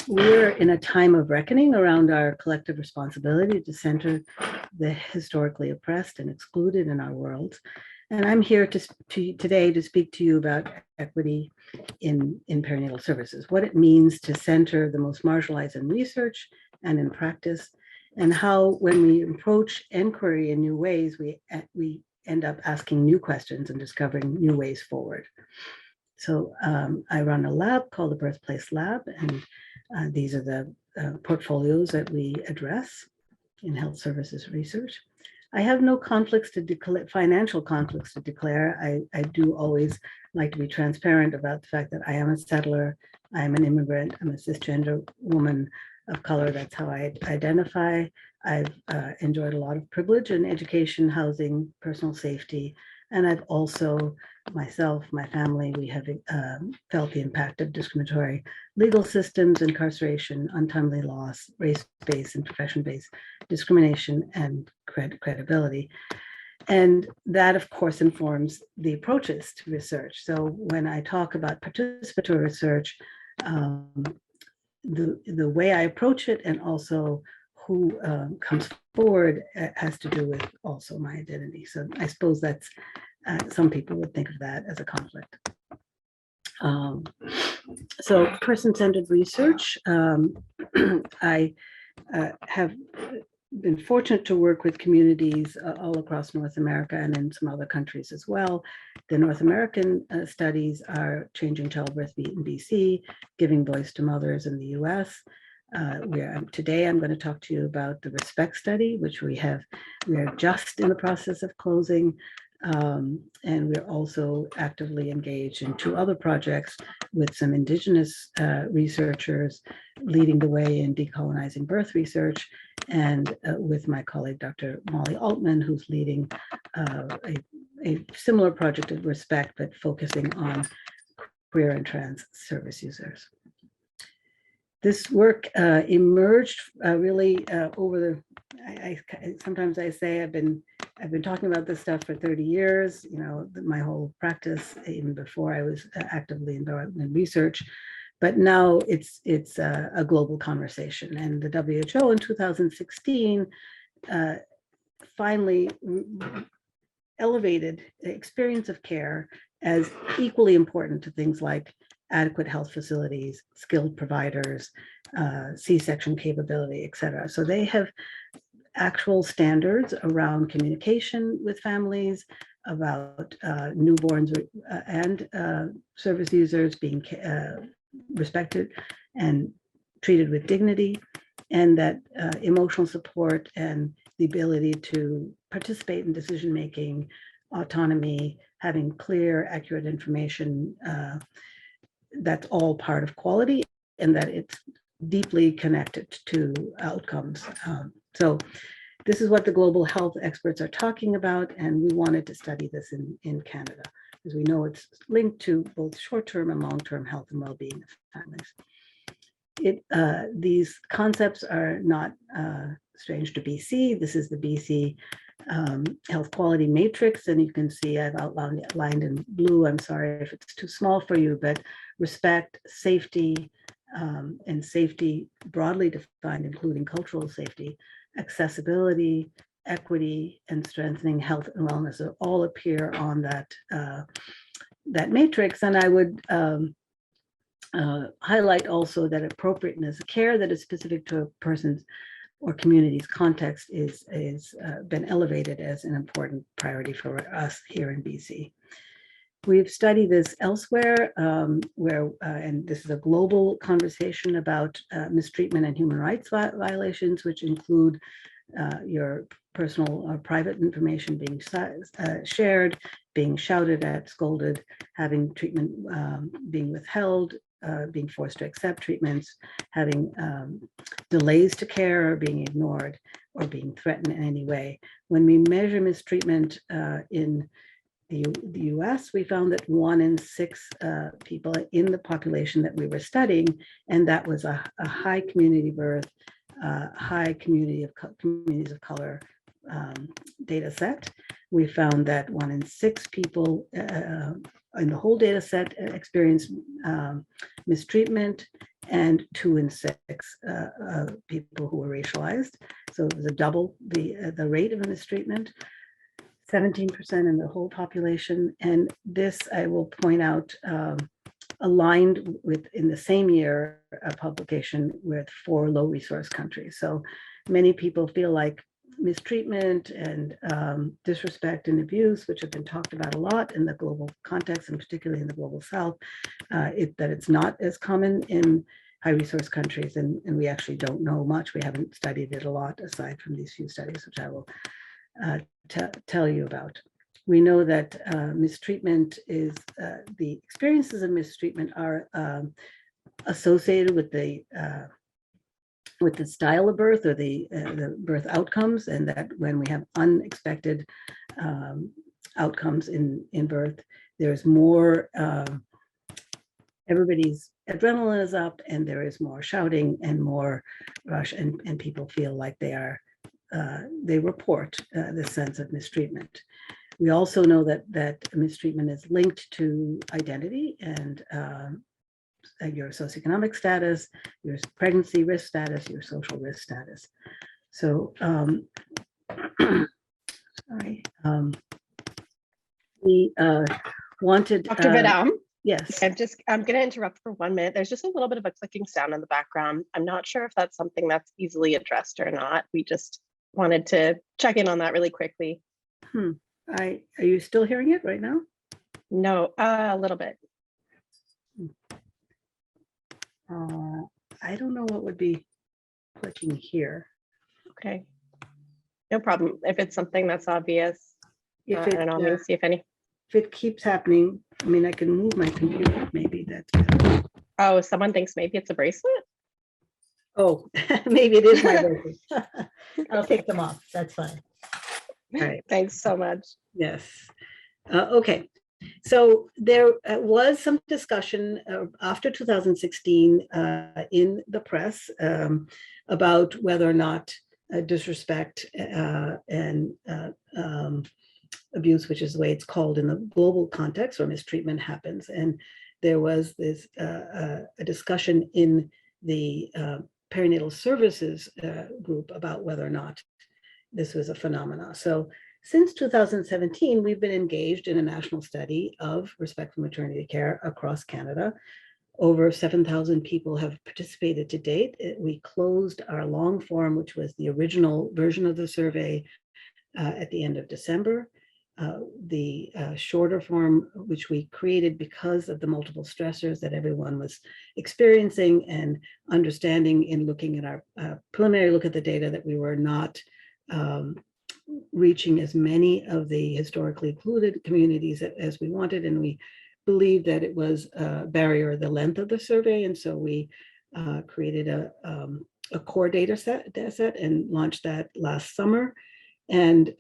We're in a time of reckoning around our collective responsibility to center the historically oppressed and excluded in our world. And I'm here today to speak to you about equity in perinatal services, what it means to center the most marginalized in research and in practice, and how when we approach inquiry in new ways, we end up asking new questions and discovering new ways forward. So I run a lab called the Birthplace Lab, and these are the portfolios that we address in health services research. I have no conflicts to declare, financial conflicts to declare. I do always like to be transparent about the fact that I am a settler, I am an immigrant, I'm a cisgender woman of color, that's how I identify. I've enjoyed a lot of privilege in education, housing, personal safety, and I've also, myself, my family, we have felt the impact of discriminatory legal systems, incarceration, untimely loss, race-based and profession-based discrimination, and credibility. And that, of course, informs the approaches to research. So when I talk about participatory research, the way I approach it and also who comes forward has to do with also my identity. So I suppose that's, some people would think of that as a conflict. So person-centered research, I have been fortunate to work with communities all across North America and in some other countries as well. The North American studies are Changing Childbirth in BC, Giving Voice to Mothers in the US. Today I'm going to talk to you about the Respect study, which we are just in the process of closing. And we're also actively engaged in 2 other projects with some Indigenous researchers leading the way in decolonizing birth research, and with my colleague, Dr. Molly Altman, who's leading a similar project of Respect, but focusing on queer and trans service users. This work emerged really over the, sometimes I say I've been talking about this stuff for 30 years, you know, my whole practice, even before I was actively involved in research, but now it's a global conversation. And the WHO in 2016 finally elevated the experience of care as equally important to things like adequate health facilities, skilled providers, C-section capability, et cetera. So they have actual standards around communication with families, about newborns and service users being respected and treated with dignity, and that emotional support and the ability to participate in decision-making, autonomy, having clear, accurate information, that's all part of quality, and that it's deeply connected to outcomes. So this is what the global health experts are talking about, and we wanted to study this in Canada, because we know it's linked to both short-term and long-term health and well-being of families. These concepts are not strange to BC. This is the BC health quality matrix, and you can see I've outlined in blue. I'm sorry if it's too small for you, but respect, safety, and safety broadly defined, including cultural safety, accessibility, equity, and strengthening health and wellness all appear on that matrix. And I would highlight also that appropriateness, care that is specific to a person's or community's context is been elevated as an important priority for us here in BC. We've studied this elsewhere, and this is a global conversation about mistreatment and human rights violations, which include your personal or private information being shared, being shouted at, scolded, having treatment being withheld, being forced to accept treatments, having delays to care or being ignored or being threatened in any way. When we measure mistreatment in the US, we found that 1 in 6 people in the population that we were studying, and that was a high community birth, high communities of color data set. We found that 1 in 6 people in the whole data set experienced mistreatment, and 2 in 6 people who were racialized. So it was a double the rate of mistreatment, 17% in the whole population. And this, I will point out, aligned with, in the same year, a publication with 4 low resource countries. So many people feel like mistreatment and disrespect and abuse, which have been talked about a lot in the global context, and particularly in the global South, that it's not as common in high resource countries, and we actually don't know much. We haven't studied it a lot aside from these few studies, which I will tell you about. We know that mistreatment is, the experiences of mistreatment are associated with the style of birth or the birth outcomes, and that when we have unexpected outcomes in birth, there's more, everybody's adrenaline is up, and there is more shouting and more rush, and people feel like they report the sense of mistreatment. We also know that mistreatment is linked to identity and your socioeconomic status, your pregnancy risk status, your social risk status. So, sorry, we wanted— Dr. Vedam. Yes. I'm going to interrupt for 1 minute. There's just a little bit of a clicking sound in the background. I'm not sure if that's something that's easily addressed or not. We just wanted to check in on that really quickly. Are you still hearing it right now? No, a little bit. I don't know what would be clicking here. Okay, no problem. If it's something that's obvious, If I don't know, let me see if any. If it keeps happening, I mean, I can move my computer. Maybe that's better. Oh, someone thinks maybe it's a bracelet? Oh, maybe it is my bracelet. I'll take them off. That's fine. All right. Thanks so much. Yes. Okay. So there was some discussion after 2016 in the press about whether or not disrespect and abuse, which is the way it's called in the global context, or mistreatment, happens. And there was this a discussion in the perinatal services group about whether or not this was a phenomena. So since 2017, we've been engaged in a national study of respectful maternity care across Canada. Over 7,000 people have participated to date. We closed our long form, which was the original version of the survey, at the end of December. The shorter form, which we created because of the multiple stressors that everyone was experiencing and understanding in looking at our preliminary look at the data, that we were not reaching as many of the historically excluded communities as we wanted, and we believed that it was a barrier, the length of the survey, and so we created a core data set and launched that last summer, and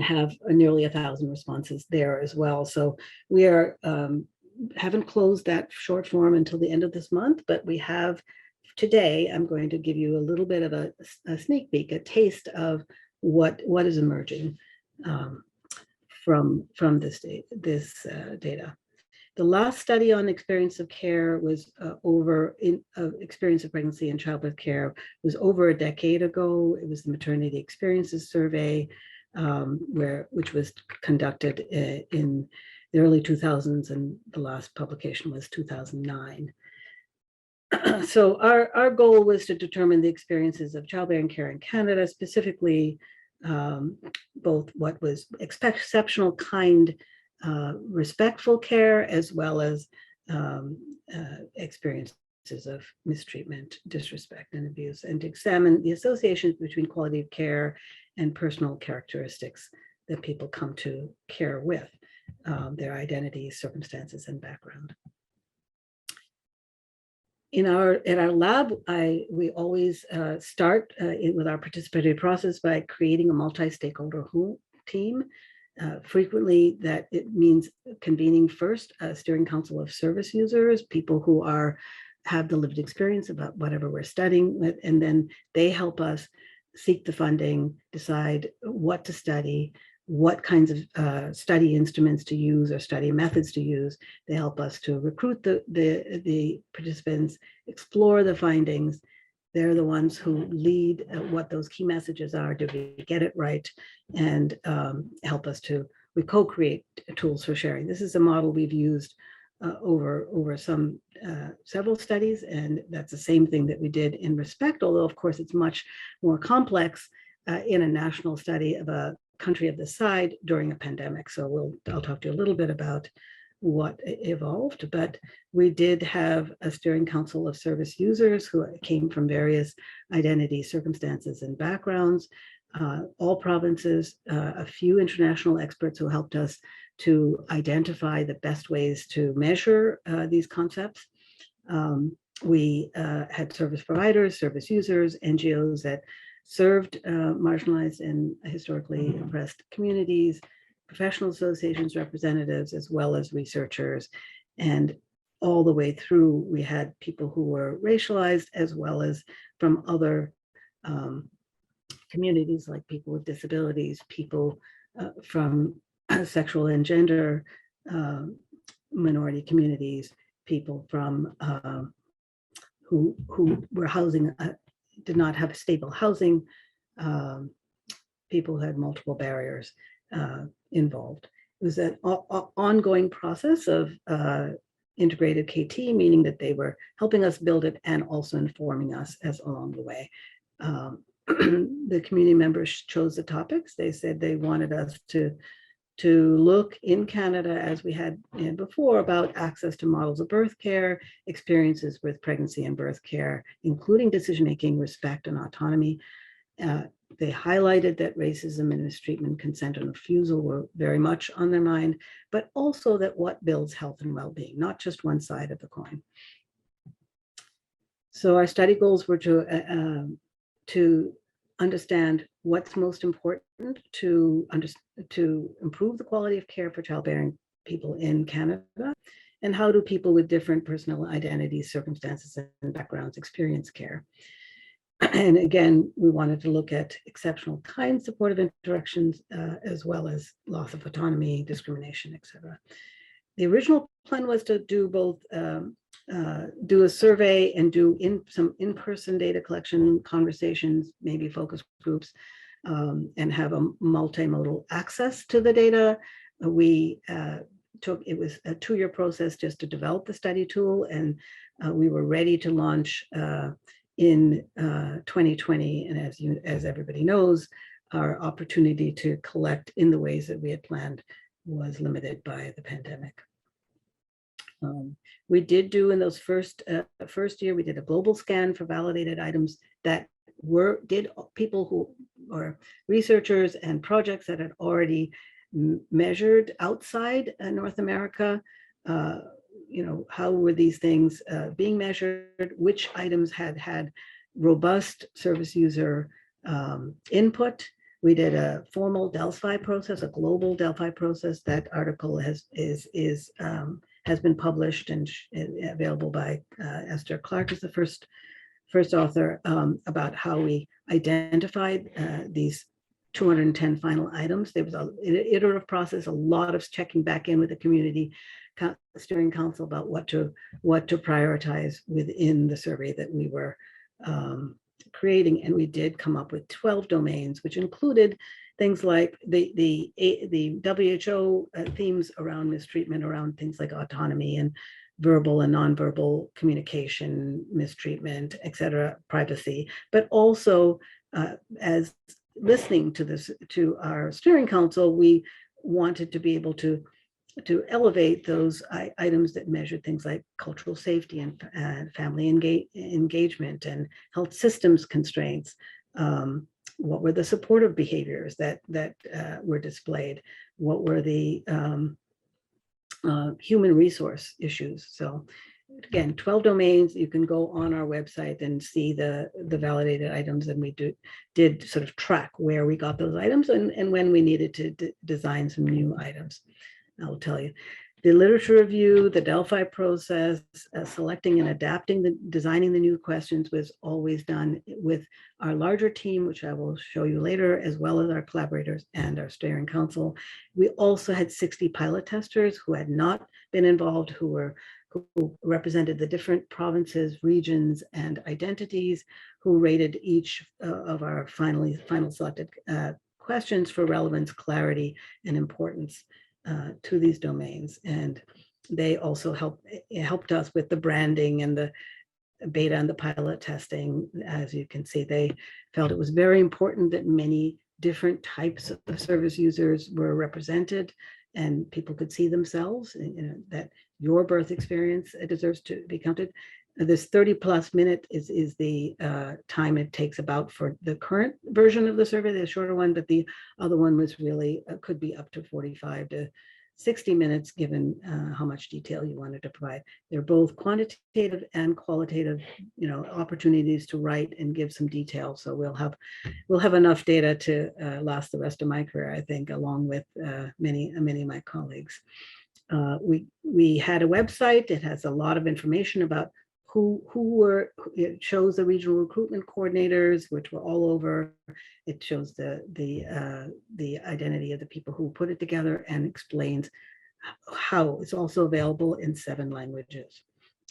have nearly 1,000 responses there as well. So we are haven't closed that short form until the end of this month, but we have. Today, I'm going to give you a little bit of a sneak peek, a taste of what is emerging from this data. The last study on experience of care was experience of pregnancy and childbirth care was over a decade ago. It was the Maternity Experiences Survey, which was conducted in the early 2000s, and the last publication was 2009. So our goal was to determine the experiences of childbearing care in Canada, specifically both what was exceptional, kind, respectful care, as well as experiences of mistreatment, disrespect, and abuse, and to examine the associations between quality of care and personal characteristics that people come to care with, their identities, circumstances, and background. At our lab, we always start with our participatory process by creating a multi-stakeholder team. Frequently, that it means convening first a steering council of service users, people who have the lived experience about whatever we're studying with, and then they help us seek the funding, decide what to study, what kinds of study instruments to use or study methods to use. They help us to recruit the participants, explore the findings. They're the ones who lead what those key messages are. Do we get it right? And help us to, we co-create tools for sharing. This is a model we've used over several studies, and that's the same thing that we did in Respect, although of course it's much more complex in a national study of a country of this side during a pandemic. So I'll talk to you a little bit about what evolved, but we did have a steering council of service users who came from various identities, circumstances, and backgrounds, all provinces, a few international experts who helped us to identify the best ways to measure these concepts. We had service providers, service users, NGOs that served marginalized and historically oppressed communities, professional associations representatives, as well as researchers. And all the way through, we had people who were racialized, as well as from other communities, like people with disabilities, people from sexual and gender minority communities, people from who were housing, did not have stable housing, people who had multiple barriers involved. It was an ongoing process of integrated KT, meaning that they were helping us build it and also informing us as along the way. The community members chose the topics. They said they wanted us to look in Canada, as we had before, about access to models of birth care, experiences with pregnancy and birth care, including decision-making, respect, and autonomy. They highlighted that racism and mistreatment, consent, and refusal were very much on their mind, but also that what builds health and well-being, not just one side of the coin. So our study goals were to understand what's most important to improve the quality of care for childbearing people in Canada, and how do people with different personal identities, circumstances, and backgrounds experience care. And again, we wanted to look at exceptional kind supportive interactions, as well as loss of autonomy, discrimination, etc. The original plan was to do both, do a survey and do some in-person data collection, conversations, maybe focus groups, and have a multimodal access to the data. We it was a 2-year process just to develop the study tool, and we were ready to launch in 2020. And as everybody knows, our opportunity to collect in the ways that we had planned was limited by the pandemic. We did do in those first year, we did a global scan for validated items that people who are researchers and projects that had already measured outside North America. How were these things being measured? Which items had robust service user input? We did a formal Delphi process, a global Delphi process. That article has been published and available by Esther Clark is the first author, about how we identified these 210 final items. There was an iterative process, a lot of checking back in with the community steering council about what to prioritize within the survey that we were creating. And we did come up with 12 domains, which included things like the WHO themes around mistreatment, around things like autonomy and verbal and nonverbal communication, mistreatment, etc., privacy, but also as listening to our steering council, we wanted to be able to elevate those items that measured things like cultural safety and family engagement and health systems constraints. What were the supportive behaviors that were displayed? What were the human resource issues? So again, 12 domains. You can go on our website and see the validated items, and we did sort of track where we got those items and when we needed to design some new items. I'll tell you. The literature review, the Delphi process, selecting and designing the new questions was always done with our larger team, which I will show you later, as well as our collaborators and our steering council. We also had 60 pilot testers who had not been involved, who represented the different provinces, regions, and identities, who rated each of our final selected questions for relevance, clarity, and importance to these domains. And they also helped us with the branding and the beta and the pilot testing. As you can see, they felt it was very important that many different types of service users were represented and people could see themselves, that your birth experience deserves to be counted. This 30+ minute is the time it takes about for the current version of the survey, the shorter one, but the other one was really, could be up to 45 to 60 minutes, given how much detail you wanted to provide. They're both quantitative and qualitative, opportunities to write and give some detail. So we'll have enough data to last the rest of my career, I think, along with many of my colleagues. We had a website. It has a lot of information about it shows the regional recruitment coordinators, which were all over. It shows the identity of the people who put it together and explains how. It's also available in 7 languages.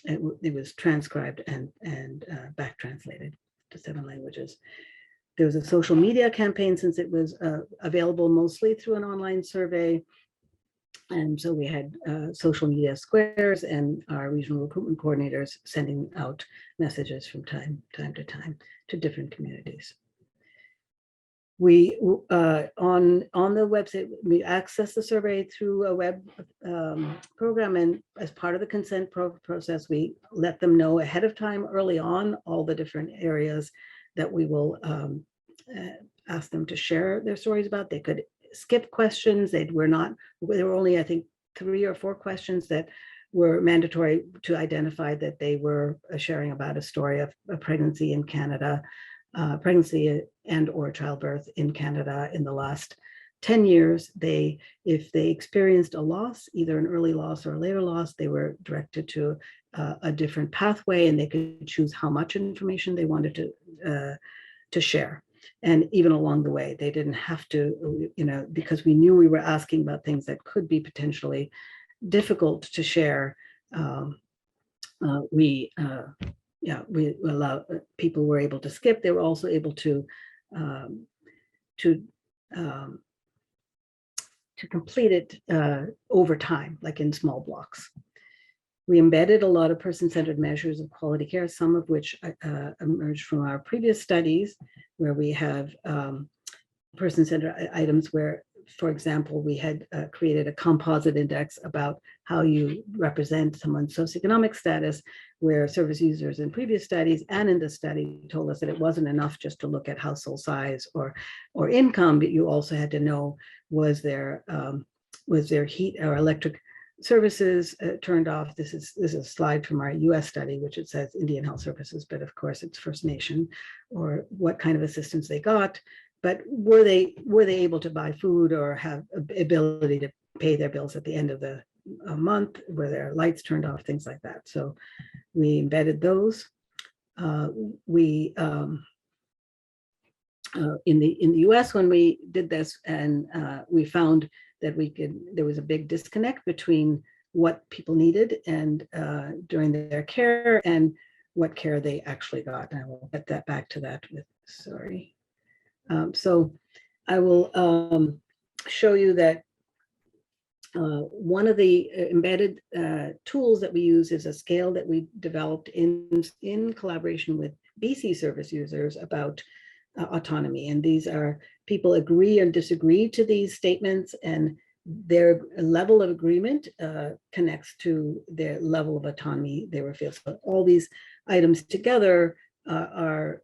It was transcribed and back translated to 7 languages. There was a social media campaign, since it was available mostly through an online survey. And so we had social media squares and our regional recruitment coordinators sending out messages from time to time to different communities. We on the website, we access the survey through a web program, and as part of the consent process, we let them know ahead of time, early on, all the different areas that we will ask them to share their stories about. They could skip questions. There were only, I think, 3 or 4 questions that were mandatory to identify that they were sharing about a story of a pregnancy in Canada, pregnancy and or childbirth in Canada in the last 10 years. If they experienced a loss, either an early loss or a later loss, they were directed to a different pathway, and they could choose how much information they wanted to share. And even along the way, they didn't have to, because we knew we were asking about things that could be potentially difficult to share. We allow people were able to skip. They were also able to complete it over time, like in small blocks. We embedded a lot of person-centered measures of quality care, some of which emerged from our previous studies, where we have person-centered items where, for example, we had created a composite index about how you represent someone's socioeconomic status, where service users in previous studies and in this study told us that it wasn't enough just to look at household size or income, but you also had to know, was there heat or electric services turned off. This is a slide from our US study, which it says Indian Health Services, but of course it's First Nation, or what kind of assistance they got. But were they able to buy food or have ability to pay their bills at the end of the month? Were their lights turned off? Things like that. So we embedded those. In the US, when we did this, and we found that there was a big disconnect between what people needed and during their care and what care they actually got. And I will get that back to that sorry. So I will show you that one of the embedded tools that we use is a scale that we developed in collaboration with BC service users about autonomy. And these are, people agree and disagree to these statements, and their level of agreement connects to their level of autonomy they were feeling. So all these items together are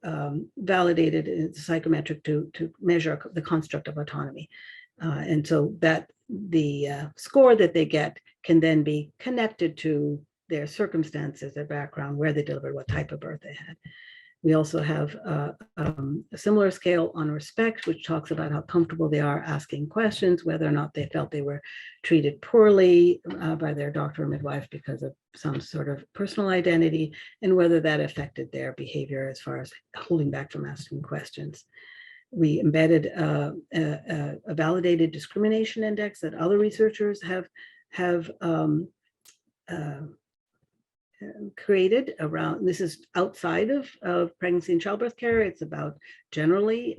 validated in psychometric to measure the construct of autonomy. And so that the score that they get can then be connected to their circumstances, their background, where they delivered, what type of birth they had. We also have a similar scale on respect, which talks about how comfortable they are asking questions, whether or not they felt they were treated poorly by their doctor or midwife because of some sort of personal identity, and whether that affected their behavior as far as holding back from asking questions. We embedded a validated discrimination index that other researchers have created around. This is outside of pregnancy and childbirth care. It's about generally,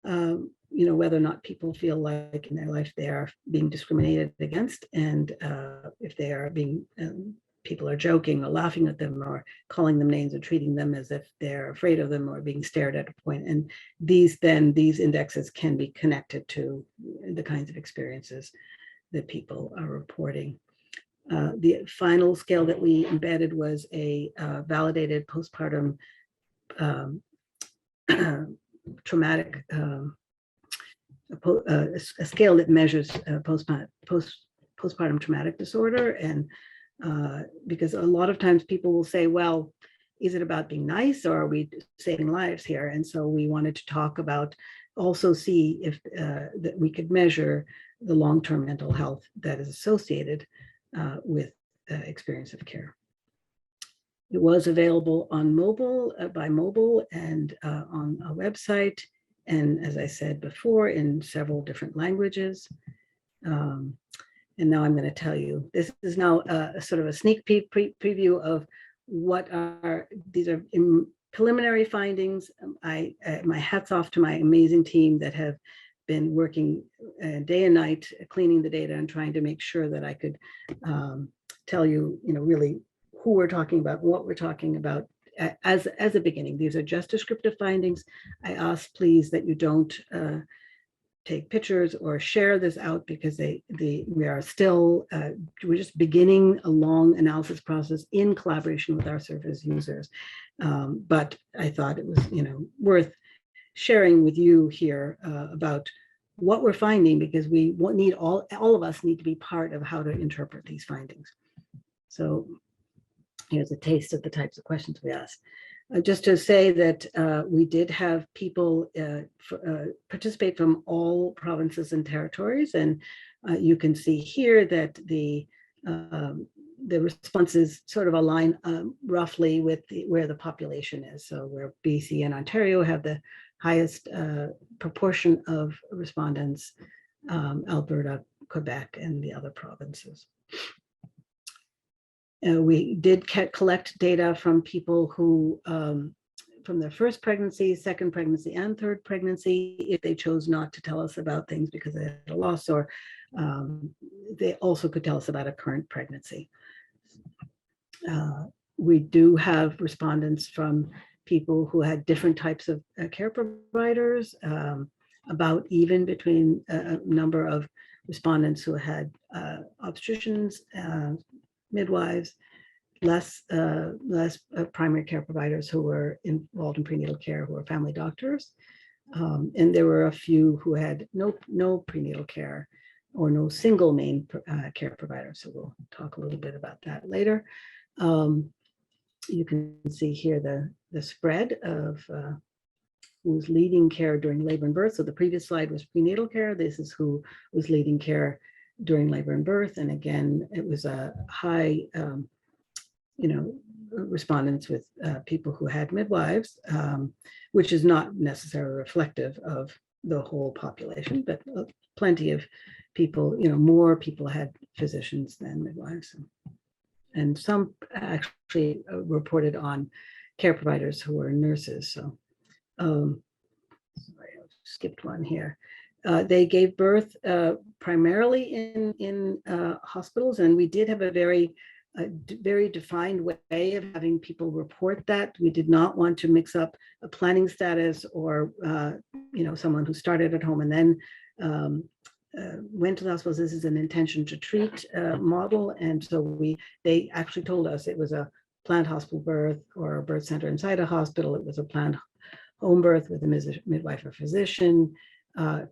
whether or not people feel like in their life they are being discriminated against, and if they are being, people are joking or laughing at them or calling them names or treating them as if they're afraid of them or being stared at a point. And these indexes can be connected to the kinds of experiences that people are reporting. The final scale that we embedded was a validated postpartum traumatic, a scale that measures postpartum traumatic disorder. And because a lot of times people will say, well, is it about being nice or are we saving lives here? And so we wanted to talk about, also see if that we could measure the long-term mental health that is associated with experience of care. It was available on mobile, by mobile, and on a website, and as I said before, in several different languages. And now I'm going to tell you, this is now a sort of a sneak peek preview of what these are preliminary findings. My hat's off to my amazing team that have been working day and night, cleaning the data and trying to make sure that I could tell you, really who we're talking about, what we're talking about as a beginning. These are just descriptive findings. I ask, please, that you don't take pictures or share this out, because we are still, we're just beginning a long analysis process in collaboration with our service users. But I thought it was, worth sharing with you here about what we're finding, because we need all of us need to be part of how to interpret these findings. So here's a taste of the types of questions we asked. Just to say that we did have people participate from all provinces and territories, and you can see here that the responses sort of align roughly with where the population is. So where BC and Ontario have the highest proportion of respondents, Alberta, Quebec, and the other provinces. We did collect data from people who, from their first pregnancy, second pregnancy, and third pregnancy, if they chose not to tell us about things because they had a loss, or they also could tell us about a current pregnancy. We do have respondents from people who had different types of care providers, about even between a number of respondents who had obstetricians, midwives, less primary care providers who were involved in prenatal care, who were family doctors. And there were a few who had no prenatal care or no single main care provider. So we'll talk a little bit about that later. You can see here the spread of who's leading care during labor and birth. So the previous slide was prenatal care. This is who was leading care during labor and birth. And again, it was a high, respondents with people who had midwives, which is not necessarily reflective of the whole population, but plenty of people, more people had physicians than midwives. And some actually reported on care providers who were nurses. So, sorry, I skipped one here. They gave birth primarily in hospitals, and we did have a very defined way of having people report that. We did not want to mix up a planning status or someone who started at home and then went to the hospitals. This is an intention to treat model, and so they actually told us it was a planned hospital birth or a birth center inside a hospital. It was a planned home birth with a midwife or physician.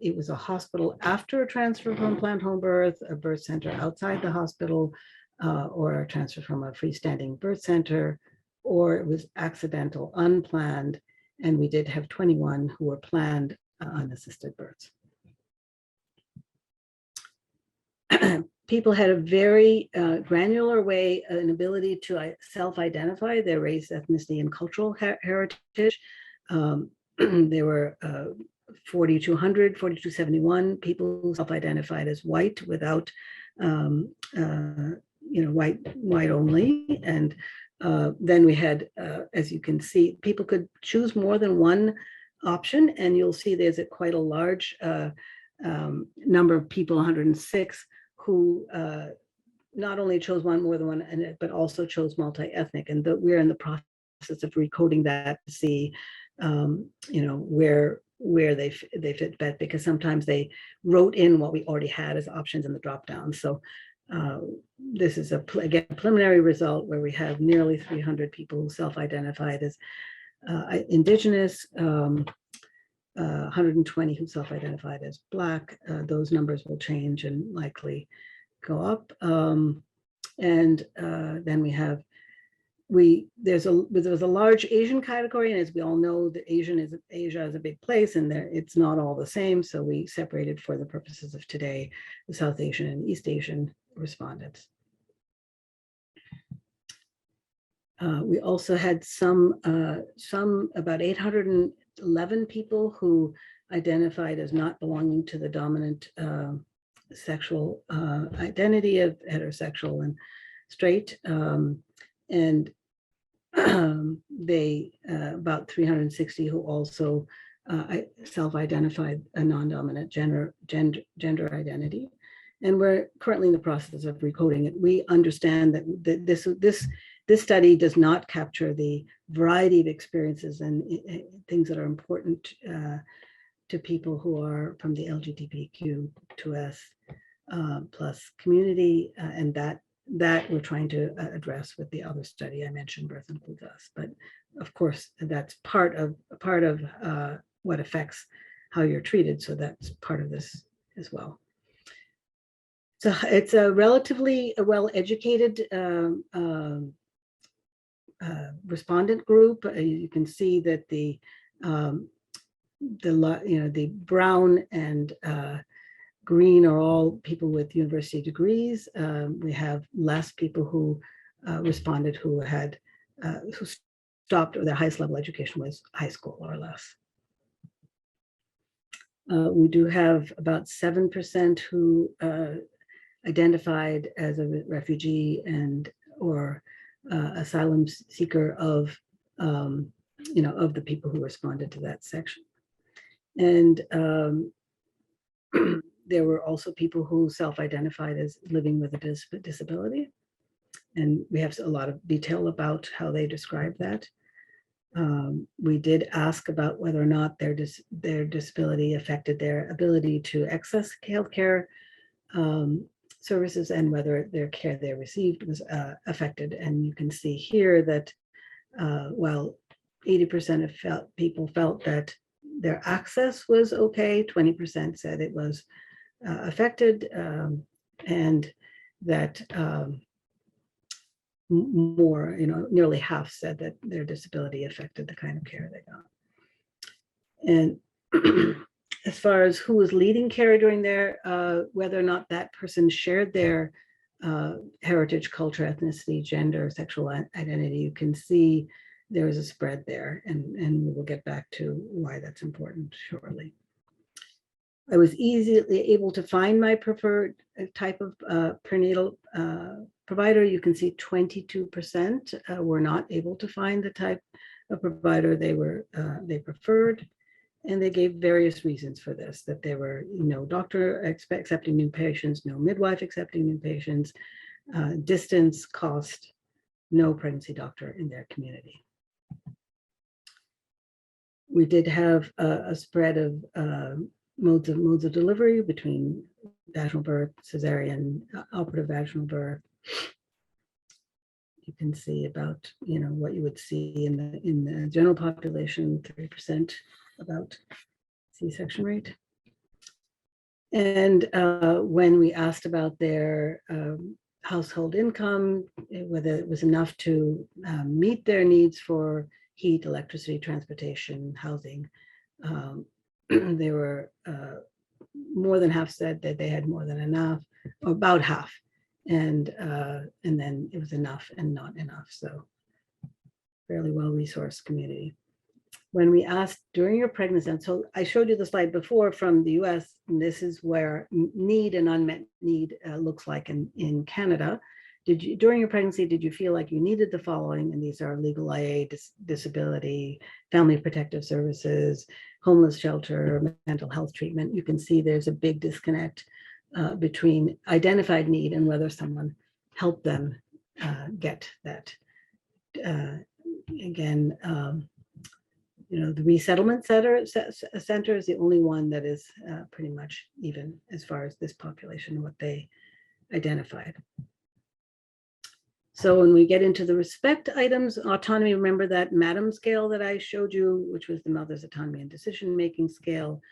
It was a hospital after a transfer from planned home birth, a birth center outside the hospital, or a transfer from a freestanding birth center, or it was accidental, unplanned, and we did have 21 who were planned unassisted births. People had a very granular way, an ability to self-identify their race, ethnicity, and cultural heritage. There were 4,200, 4,271 people who self-identified as white without, white only. And then we had, as you can see, people could choose more than one option, and you'll see there's quite a large number of people, 106, who not only chose more than one, but also chose multi-ethnic. And we're in the process of recoding that to see, where they fit better, because sometimes they wrote in what we already had as options in the drop down. So this is again a preliminary result where we have nearly 300 people who self-identified as Indigenous, 120 who self-identified as Black. Those numbers will change and likely go up. And then we have, there was a large Asian category, and as we all know, Asia is a big place, and it's not all the same. So we separated, for the purposes of today, the South Asian and East Asian respondents. We also had some about 811 people who identified as not belonging to the dominant sexual identity of heterosexual and straight, and they about 360 who also self-identified a non-dominant gender identity. And we're currently in the process of recoding it. We understand that this study does not capture the variety of experiences and things that are important to people who are from the LGBTQ2S plus community, and that we're trying to address with the other study I mentioned, Birth Includes Us. But of course, that's part of what affects how you're treated. So that's part of this as well. So it's a relatively well-educated respondent group. You can see that the brown and green are all people with university degrees. We have less people who responded who stopped, or their highest level education was high school or less. We do have about 7% who identified as a refugee and or asylum seeker of the people who responded to that section. And there were also people who self-identified as living with a disability. And we have a lot of detail about how they describe that. We did ask about whether or not their disability affected their ability to access healthcare services, and whether their care they received was affected. And you can see here that while 80% of people felt that their access was okay, 20% said it was affected, and that more, nearly half said that their disability affected the kind of care they got. And as far as who was leading care during whether or not that person shared their heritage, culture, ethnicity, gender, sexual identity, you can see there is a spread there, and we will get back to why that's important shortly. I was easily able to find my preferred type of perinatal provider. You can see 22% were not able to find the type of provider they preferred. And they gave various reasons for this, that there were no doctor accepting new patients, no midwife accepting new patients, distance, cost, no pregnancy doctor in their community. We did have a spread of modes of delivery between vaginal birth, cesarean, operative vaginal birth. You can see about what you would see in the general population, 30% about C-section rate. And when we asked about their household income, whether it was enough to meet their needs for heat, electricity, transportation, housing. They were more than half said that they had more than enough, or about half, and then it was enough and not enough. So fairly well-resourced community. When we asked during your pregnancy, and so I showed you the slide before from the US, and this is where need and unmet need looks like in Canada. Did you, during your pregnancy, did you feel like you needed the following? And these are legal aid, disability, family protective services, homeless shelter, mental health treatment. You can see there's a big disconnect between identified need and whether someone helped them get that. Again, the resettlement center is the only one that is pretty much even as far as this population, what they identified. So when we get into the respect items, autonomy, remember that MADAM scale that I showed you, which was the mother's autonomy and decision-making scale.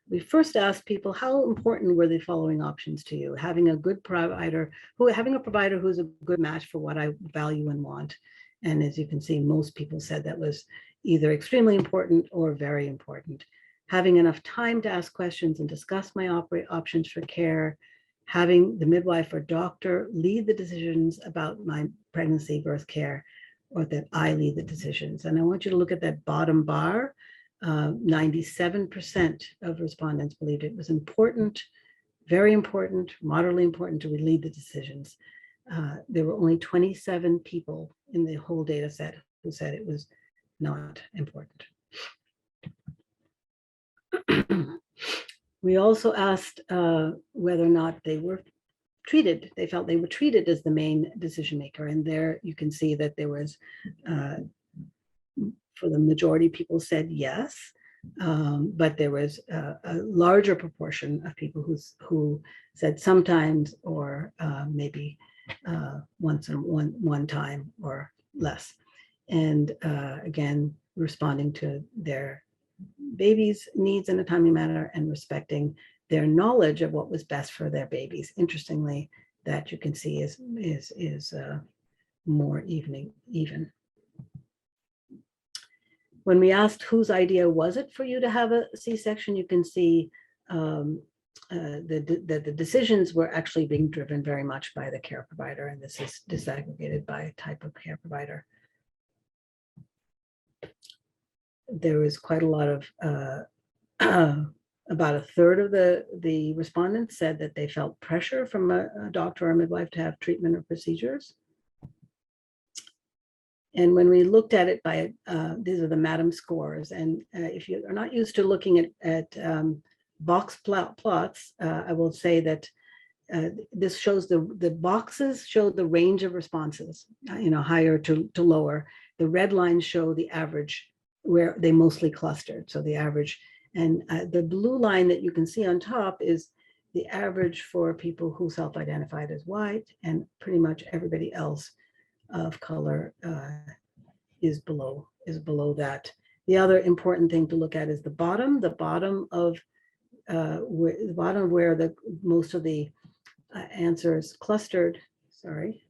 We first asked people, how important were the following options to you? Having a good provider, having a provider who's a good match for what I value and want. And as you can see, most people said that was either extremely important or very important. Having enough time to ask questions and discuss my options for care, having the midwife or doctor lead the decisions about my pregnancy, birth care, or that I lead the decisions. And I want you to look at that bottom bar. 97% of respondents believed it was important, very important, moderately important to lead the decisions. There were only 27 people in the whole data set who said it was not important. We also asked whether or not they were treated. They felt they were treated as the main decision maker. And there you can see that there was, for the majority, people said yes, but there was a larger proportion of people who said sometimes or maybe once in one time or less. And again, responding to their babies' needs in a timely manner and respecting their knowledge of what was best for their babies. Interestingly, that you can see is more even. When we asked whose idea was it for you to have a C-section, you can see the decisions were actually being driven very much by the care provider, and this is disaggregated by type of care provider. There was quite a lot of, about a third of the respondents said that they felt pressure from a doctor or a midwife to have treatment or procedures. And when we looked at it by, these are the MADAM scores. And if you are not used to looking at box plots, I will say that this shows the boxes show the range of responses, higher to lower. The red lines show the average where they mostly clustered, so the average. And the blue line that you can see on top is the average for people who self-identified as white, and pretty much everybody else of color is below that. The other important thing to look at is the bottom of where the most of the answers clustered. Sorry,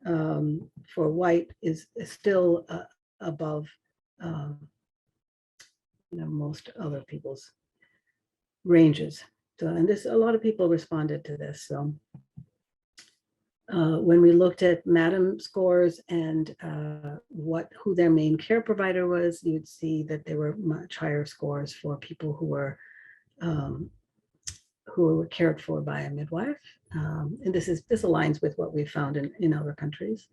for white is still above most other people's ranges. So, and this, a lot of people responded to this. So when we looked at MADAM scores and who their main care provider was, you'd see that there were much higher scores for people who were cared for by a midwife. And this aligns with what we found in other countries.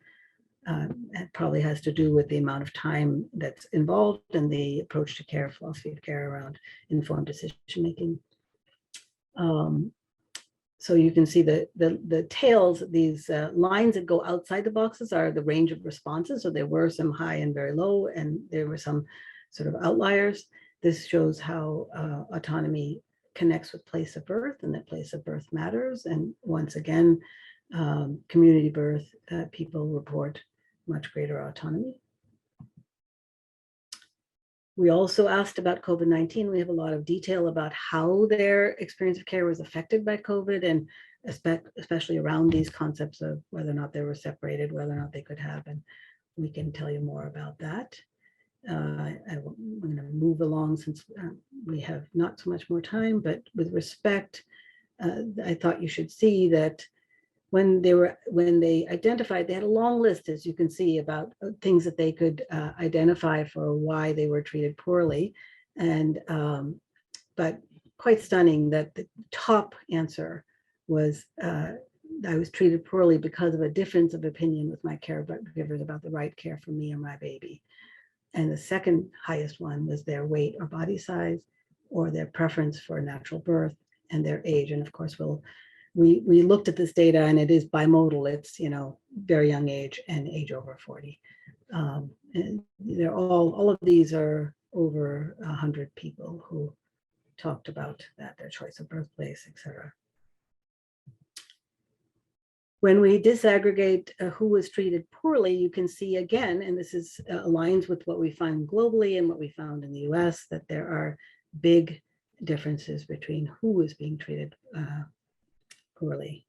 It probably has to do with the amount of time that's involved and the approach to care, philosophy of care around informed decision making. So you can see the tails, these lines that go outside the boxes are the range of responses. So there were some high and very low, and there were some sort of outliers. This shows how autonomy connects with place of birth, and that place of birth matters. And once again, community birth, people report much greater autonomy. We also asked about COVID-19. We have a lot of detail about how their experience of care was affected by COVID, and especially around these concepts of whether or not they were separated, whether or not they could have, and we can tell you more about that. I'm going to move along since we have not so much more time, but with respect, I thought you should see that when they identified, they had a long list, as you can see, about things that they could identify for why they were treated poorly. And but quite stunning that the top answer was I was treated poorly because of a difference of opinion with my caregivers about the right care for me or my baby. And the second highest one was their weight or body size, or their preference for natural birth, and their age. And of course, we looked at this data, and it is bimodal. It's, very young age and age over 40. And they're all of these are over 100 people who talked about that, their choice of birthplace, etc. When we disaggregate who was treated poorly, you can see again, and this is aligns with what we find globally and what we found in the US, that there are big differences between who was being treated poorly,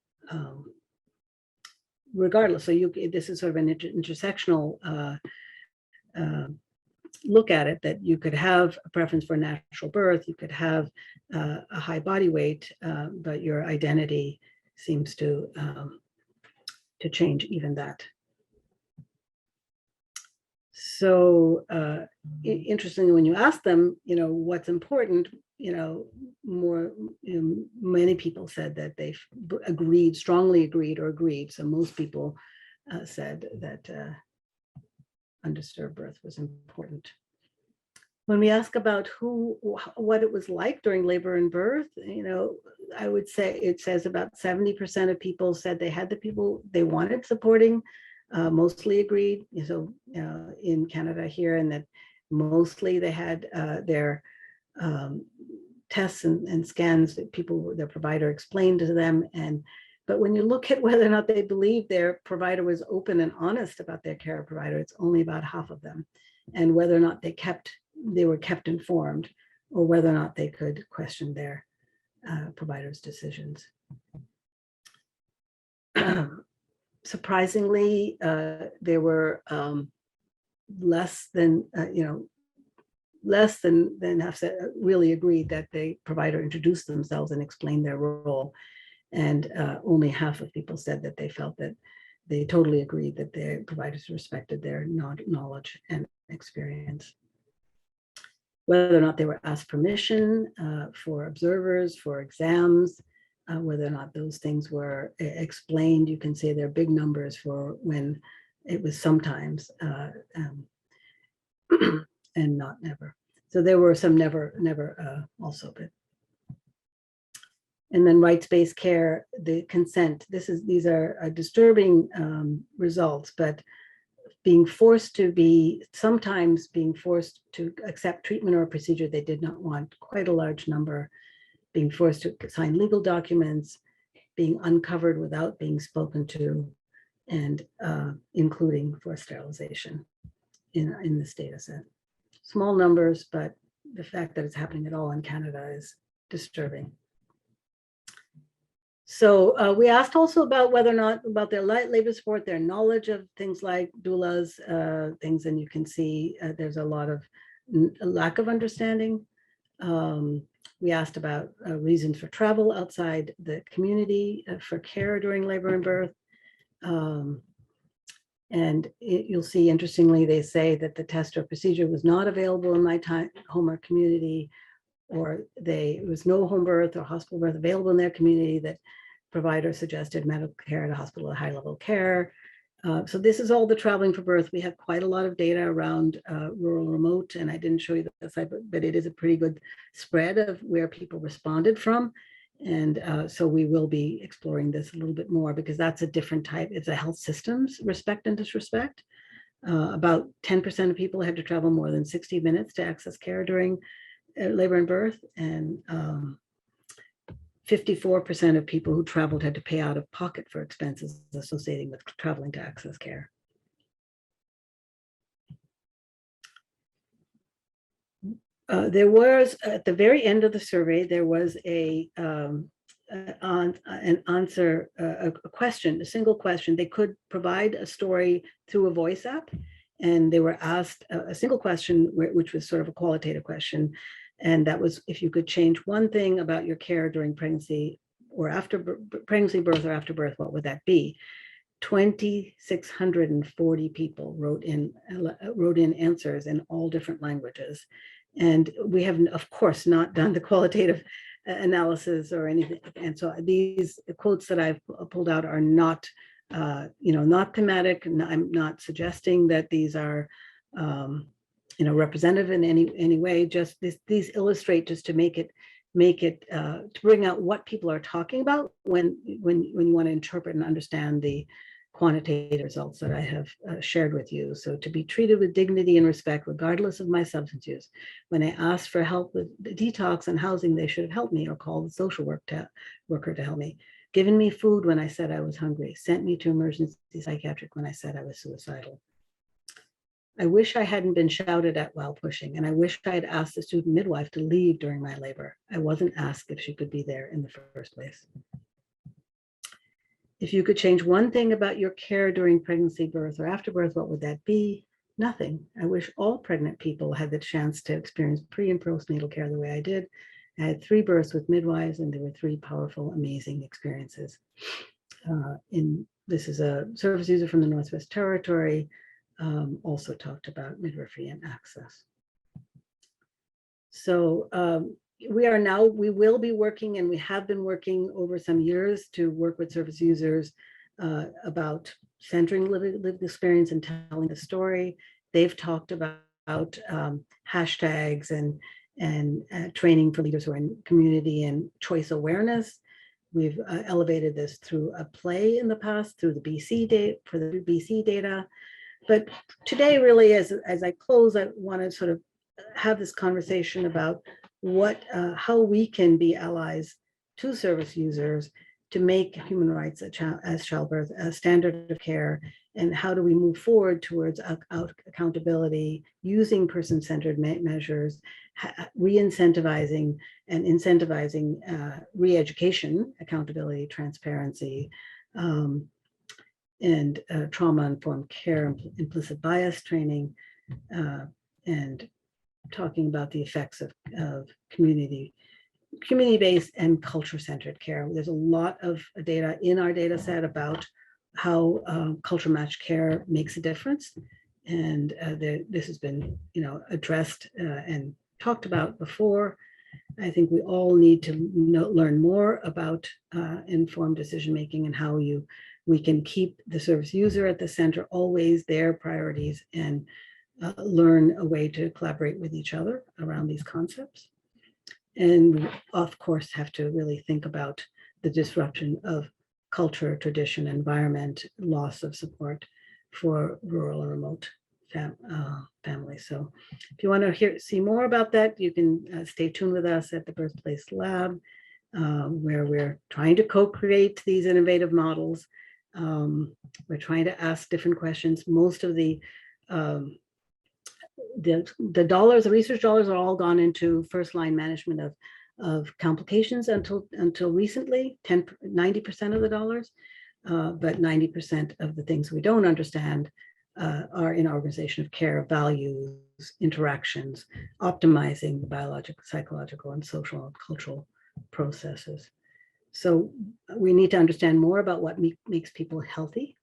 regardless. So this is sort of an intersectional look at it, that you could have a preference for natural birth, you could have a high body weight, but your identity seems to change even that. So interestingly, when you ask them, what's important, many people said that they strongly agreed. So most people said that undisturbed birth was important. When we ask about what it was like during labor and birth, I would say it says about 70% of people said they had the people they wanted supporting, mostly agreed. So in Canada here, and that mostly they had their tests and scans that their provider explained to them. But when you look at whether or not they believe their provider was open and honest about their care provider, it's only about half of them. And whether or not they were kept informed, or whether or not they could question their provider's decisions. Surprisingly, there were less than half said really agreed that the provider introduced themselves and explained their role. And only half of people said that they felt that they totally agreed that their providers respected their knowledge and experience. Whether or not they were asked permission for observers, for exams, whether or not those things were explained. You can see there are big numbers for when it was sometimes and not never. So there were some never also, but. And then rights-based care, the consent. These are disturbing results, but sometimes being forced to accept treatment or a procedure they did not want, quite a large number, being forced to sign legal documents, being uncovered without being spoken to, and including for sterilization in this data set. Small numbers, but the fact that it's happening at all in Canada is disturbing. So we asked also about whether or not about their labor support, their knowledge of things like doulas, things, and you can see there's a lot of lack of understanding. We asked about reasons for travel outside the community for care during labor and birth. And you'll see, interestingly, they say that the test or procedure was not available in my home or community, or there was no home birth or hospital birth available in their community, that providers suggested medical care at a hospital at high level care. So this is all the traveling for birth. We have quite a lot of data around rural, remote, and I didn't show you that slide, but it is a pretty good spread of where people responded from. And so we will be exploring this a little bit more, because that's a different type. It's a health systems respect and disrespect. About 10% of people had to travel more than 60 minutes to access care during labor and birth, and 54% of people who traveled had to pay out of pocket for expenses associated with traveling to access care. There was, at the very end of the survey, there was an answer, a question, a single question. They could provide a story through a voice app, and they were asked a single question, which was sort of a qualitative question. And that was, if you could change one thing about your care during pregnancy or after pregnancy, birth, or after birth, what would that be? 2,640 people wrote in answers in all different languages. And we have, of course, not done the qualitative analysis or anything. And so these quotes that I've pulled out are not, not thematic. I'm not suggesting that these are, representative in any way. Just these illustrate, just to make it to bring out what people are talking about when you want to interpret and understand the quantitative results that I have shared with you. So to be treated with dignity and respect, regardless of my substance use. When I asked for help with the detox and housing, they should have helped me or called the social worker to help me. Given me food when I said I was hungry, sent me to emergency psychiatric when I said I was suicidal. I wish I hadn't been shouted at while pushing, and I wish I had asked the student midwife to leave during my labor. I wasn't asked if she could be there in the first place. If you could change one thing about your care during pregnancy, birth, or after birth, what would that be? Nothing. I wish all pregnant people had the chance to experience pre and postnatal care the way I did. I had 3 births with midwives, and there were 3 powerful, amazing experiences. This is a service user from the Northwest Territory, also talked about midwifery and access. So we will be working, and we have been working over some years to work with service users about centering lived experience and telling the story. They've talked about hashtags and training for leaders who are in community and choice awareness. We've elevated this through a play in the past, through the BC data, for the BC data. But today, really, as I close, I want to sort of have this conversation about how we can be allies to service users to make human rights as childbirth a standard of care, and how do we move forward towards accountability using person-centered measures, re-incentivizing and incentivizing re-education, accountability, transparency, and trauma-informed care, implicit bias training, and talking about the effects of community-based and culture-centered care. There's a lot of data in our data set about how culture-matched care makes a difference. And this has been, addressed and talked about before. I think we all need to learn more about informed decision-making and how we can keep the service user at the center, always their priorities, and learn a way to collaborate with each other around these concepts. And we, of course, have to really think about the disruption of culture, tradition, environment, loss of support for rural and remote families. So if you want to see more about that, you can stay tuned with us at the Birthplace Lab, where we're trying to co-create these innovative models. We're trying to ask different questions. Most of the dollars, the research dollars, are all gone into first line management of complications until recently, 90% of the dollars, but 90% of the things we don't understand are in organization of care, values, interactions, optimizing the biological, psychological, and social and cultural processes. So we need to understand more about what makes people healthy,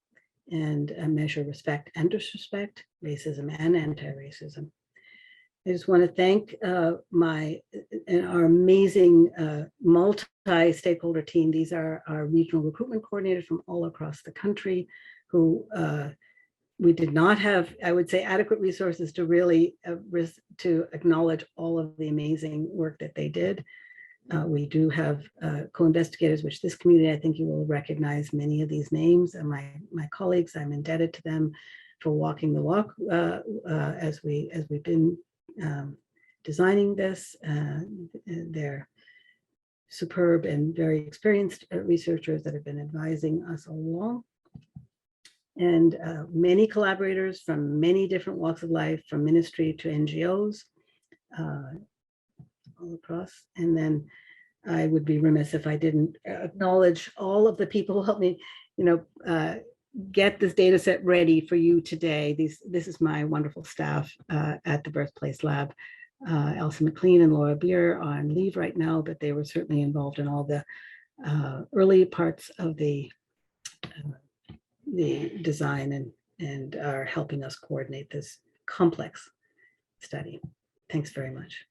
and measure respect and disrespect, racism and anti-racism. I just want to thank our amazing multi-stakeholder team. These are our regional recruitment coordinators from all across the country, who we did not have, I would say, adequate resources to really to acknowledge all of the amazing work that they did. We do have co-investigators, which this community, I think you will recognize many of these names, and my colleagues. I'm indebted to them for walking the walk as we've been designing this. They're superb and very experienced researchers that have been advising us along. And many collaborators from many different walks of life, from ministry to NGOs. all across. And then I would be remiss if I didn't acknowledge all of the people who helped me, get this data set ready for you today. This is my wonderful staff at the Birthplace Lab. Elsa McLean and Laura Beer are on leave right now, but they were certainly involved in all the early parts of the design and are helping us coordinate this complex study. Thanks very much.